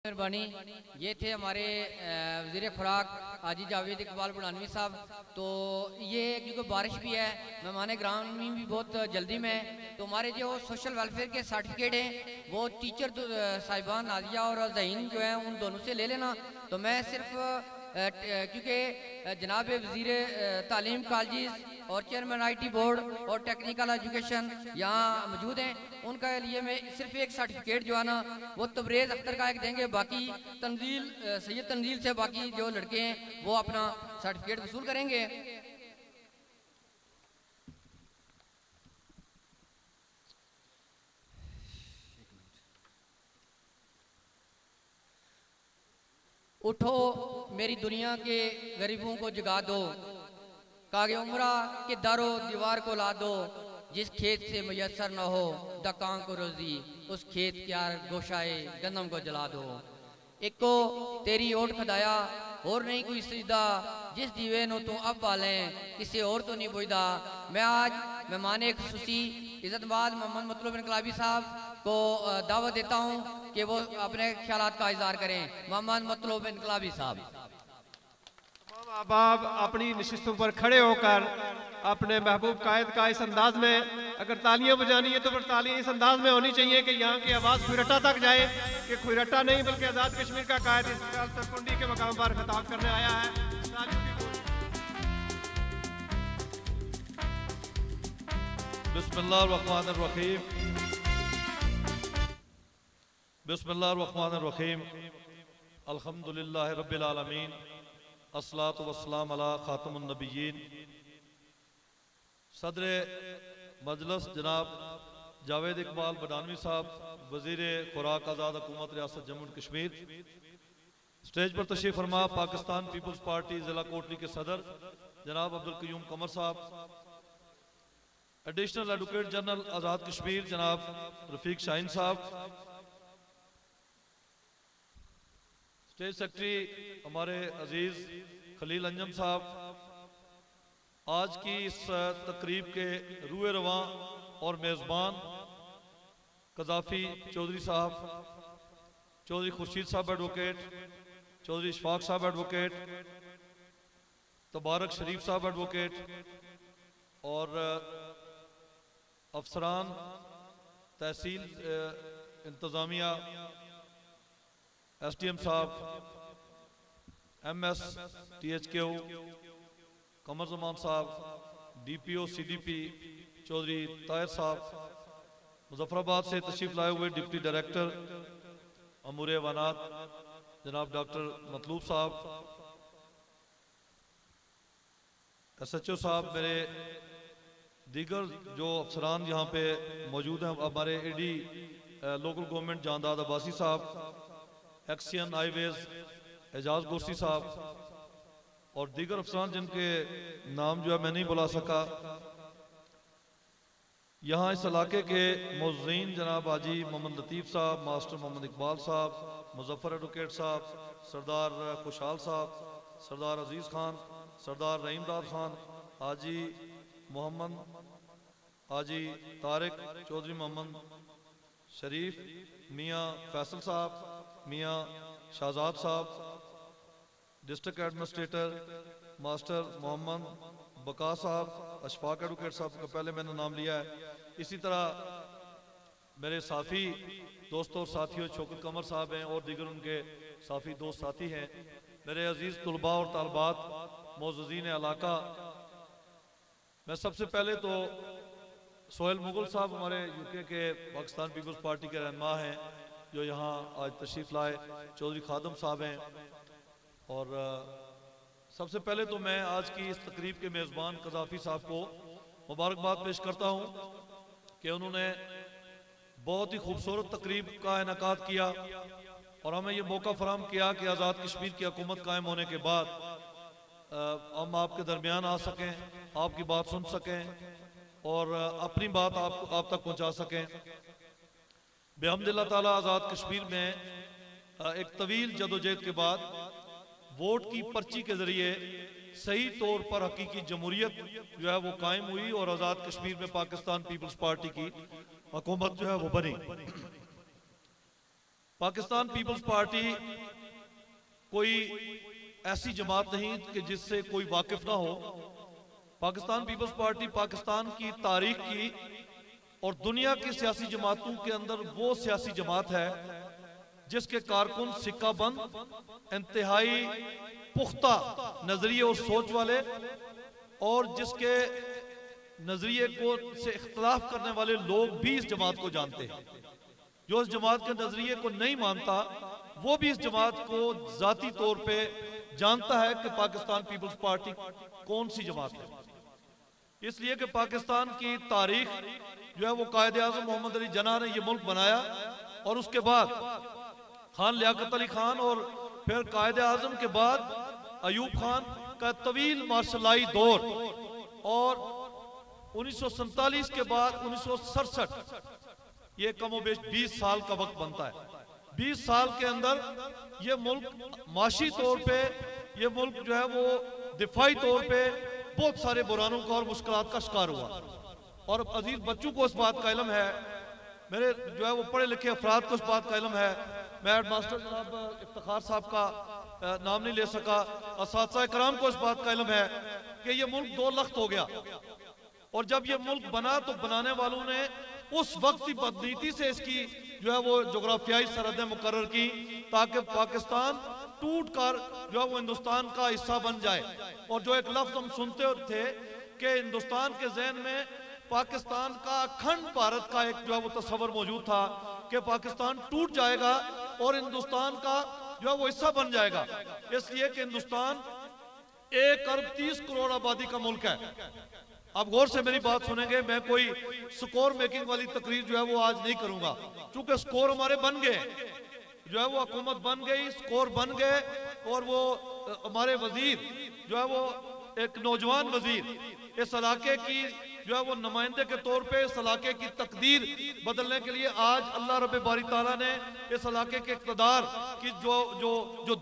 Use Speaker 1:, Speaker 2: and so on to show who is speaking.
Speaker 1: मेहरबानी। ये थे हमारे वज़ीर खुराक हाजी जावेद इकबाल बुढ़ानवी साहब। तो ये क्योंकि बारिश भी है, मेहमान ग्रामी भी बहुत जल्दी में है, तो हमारे जो सोशल वेलफेयर के सर्टिफिकेट हैं वो टीचर साहिबान नाजिया और ज़हीन जो हैं उन दोनों से ले लेना। तो मैं सिर्फ क्योंकि जनाब वज़ीर तालीम कॉलेज और चेयरमैन IT बोर्ड और टेक्निकल एजुकेशन यहाँ मौजूद हैं, उनका लिए मैं सिर्फ एक सर्टिफिकेट जो है ना वो तबरेज़ अख्तर का एक देंगे। बाकी तंजील सैयद तंजील से बाकी जो लड़के हैं वो अपना सर्टिफिकेट वसूल करेंगे। उठो मेरी दुनिया के गरीबों को जगा दो, कागे उम्रा के दारो दीवार को ला दो, जिस खेत से मुयसर न हो दकां को रोजी, उस खेत क्या गोशाए गंदम को जला दो। एक को तेरी ओट खदाया और नहीं कोई सजदा, जिस दीवे नो तू अब पालें किसी और तो नहीं बुझदा। मैं आज मेहमान खुसूसी इज़्ज़तमाद मोहम्मद मतलूब इनकलाबी साहब को दावत देता हूँ कि वो अपने ख्यालात का इज़हार करें। मोहम्मद मतलूब इनकलाबी साहब।
Speaker 2: आप अपनी नशिस्तों पर खड़े होकर अपने महबूब कायद का इस अंदाज में अगर तालियां बजानी है तो फिर तालियां इस अंदाज में होनी चाहिए कि यहाँ की आवाज़ खुरट्टा तक जाए, कि खुरट्टा नहीं बल्कि आज़ाद कश्मीर का कायद इस तरकुंडी के मकाम पर खिताब करने आया है।
Speaker 3: बिस्मिल्लाहिर्रहमानिर्रहीम, बिस्मिल्लाहिर्रहमानिर्रहीम, अल्हम्दुलिल्लाहि रब्बिल आलमीन, अस्सलातु वस्सलाम अला खातमुन नबिय्यीन। सदर मजलिस जनाब जावेद इकबाल बुढ़ानवी साहब, वज़ीर खुराक आज़ाद हुकूमत रियासत जम्मू कश्मीर। स्टेज पर तशरीफ फरमा पाकिस्तान पीपल्स पार्टी जिला कोटली के सदर जनाब अब्दुल क़य्यूम कमर साहब, additional advocate general Azad Kashmir जनाब रफीक शाहीन साहब, स्टेज सेक्रेटरी हमारे अजीज खलील अंजम साहब, आज की इस तकरीब के रूए रवां और मेज़बान कज़ाफ़ी चौधरी साहब, चौधरी खुर्शीद साहब एडवोकेट, चौधरी इशफाक साहब एडवोकेट, तबारक शरीफ साहब एडवोकेट और अफसरान तहसील इंतज़ामिया, SDM साहब, MS THQ, कमर जमान साहब, DPO CDP चौधरी ताहिर साहब, मुजफ्फराबाद से तशरीफ लाए हुए डिप्टी डायरेक्टर अमूर वनात जनाब डॉक्टर मतलूब साहब, SHO साहब, मेरे दीगर जो अफसरान यहाँ पे मौजूद हैं, हमारे AD लोकल गवर्नमेंट जानदाद अब्बासी साहब, एक्सियन हाईवेज एजाज गोस्ती साहब और दीगर अफसरान जिनके नाम जो है मैं नहीं बुला सका। यहाँ इस इलाके के मुअज़्ज़िन जनाब हाजी मोहम्मद लतीफ़ साहब, मास्टर मोहम्मद इकबाल साहब, मुजफ्फर एडवोकेट साहब, सरदार खुशहाल साहब, सरदार अजीज़ खान, सरदार रहीमदार खान, हाजी मोहम्मद, हाजी तारिक चौधरी, मोहम्मद शरीफ, मियाँ फैसल साहब, मियाँ शाहजाद साहब, डिस्ट्रिक्ट एडमिनिस्ट्रेटर मास्टर मोहम्मद बका साहब, अशफाक एडवोकेट साहब का पहले मैंने नाम लिया है। इसी तरह मेरे साथी दोस्तों और साथियों शौकत कमर साहब हैं और दीगर उनके साथी दोस्त साथी हैं, मेरे अजीज़ तुलबा और तालबात, मोअज़्ज़िज़ीन इलाका। मैं सबसे पहले तो सोहेल मुगल साहब हमारे UK के पाकिस्तान पीपल्स पार्टी के रहनुमा हैं जो यहाँ आज तशरीफ़ लाए, चौधरी खादम साहब हैं, और सबसे पहले तो मैं आज की इस तकरीब के मेज़बान कज़ाफ़ी साहब को मुबारकबाद पेश करता हूँ कि उन्होंने बहुत ही खूबसूरत तकरीब का इनेकाद किया और हमें ये मौका फराहम किया कि आज़ाद कश्मीर की हुकूमत कायम होने के बाद हम आपके दरमियान आ सकें, आपकी बात सुन सकें और अपनी बात आप तक पहुँचा सकें। बेहम्दिल्लाह ताला आज़ाद कश्मीर में एक तवील जदोजहद के बाद वोट की पर्ची के जरिए सही तौर पर हकीकी जमहूरियत जो है वो कायम हुई और आज़ाद कश्मीर में पाकिस्तान पीपल्स पार्टी की हुकूमत जो है वो बनी। पाकिस्तान पीपल्स पार्टी कोई ऐसी जमात नहीं कि जिससे कोई वाकिफ ना हो। पाकिस्तान पीपल्स पार्टी पाकिस्तान की तारीख की और दुनिया की सियासी जमातों के अंदर वो सियासी जमात है जिसके कारकुन सिक्का बंद, इंतहाई पुख्ता नजरिए और सोच वाले, और जिसके नजरिए को से इख्तलाफ करने वाले लोग भी इस जमात को जानते हैं। जो इस जमात के नजरिए को नहीं मानता वो भी इस जमात को जाती तौर पे जानता है कि पाकिस्तान पीपल्स पार्टी कौन सी जमात है। इसलिए कि पाकिस्तान की तारीख जो है वो कायदे आज़म मोहम्मद अली जिन्ना ने ये मुल्क बनाया, और उसके बाद खान लियाकत अली खान और फिर कायदे आज़म के बाद अयूब खान का तवील मार्शलाई दौर, और 1947 के बाद 1967, ये कमोबेश 20 साल का वक्त बनता है। 20 साल के अंदर ये मुल्क माशी तौर पे, ये मुल्क जो है वो दिफाई तौर पे बहुत सारे बुरानों का और मुश्किलात का शिकार हुआ। और अजीज बच्चों को इस बात का इल्म है, मेरे जो है वो पढ़े लिखे अफराद को इस बात का इल्म है, मैं हेड मास्टर जनाब इफ्तिखार साहब का नाम नहीं ले सका, असातिज़ा कराम को इस बात का इल्म है कि ये मुल्क 2 लख्त हो गया। और जब ये मुल्क बना तो बनाने वालों ने उस वक्त की बदनीति से इसकी जो है वो जोग्राफियाई सरहदें मुकर्रर की ताकि पाकिस्तान टूट कर जो है वो हिंदुस्तान का हिस्सा बन जाए। और जो एक लफ्ज हम सुनते थे कि हिंदुस्तान के जहन में पाकिस्तान का अखंड भारत का एक जो है वो तस्वर मौजूद था कि पाकिस्तान टूट जाएगा और हिंदुस्तान का जो है वो हिस्सा बन जाएगा। इसलिए कि हिंदुस्तान 1 अरब 30 करोड़ आबादी का मुल्क है। अब गौर से मेरी बात सुनेंगे, मैं कोई स्कोर मेकिंग वाली तकरीर जो है वो आज नहीं करूंगा, क्योंकि स्कोर हमारे बन गए, जो है वो हुकूमत बन गई, स्कोर बन गए, और वो हमारे वजीर जो है वो एक नौजवान वजीर इस इलाके की जो है वो नुमाइंदे के तौर पे इस इलाके की तकदीर बदलने के लिए आज अल्लाह रब्बे बारी ताला ने इस इलाके के इक़्तिदार की जो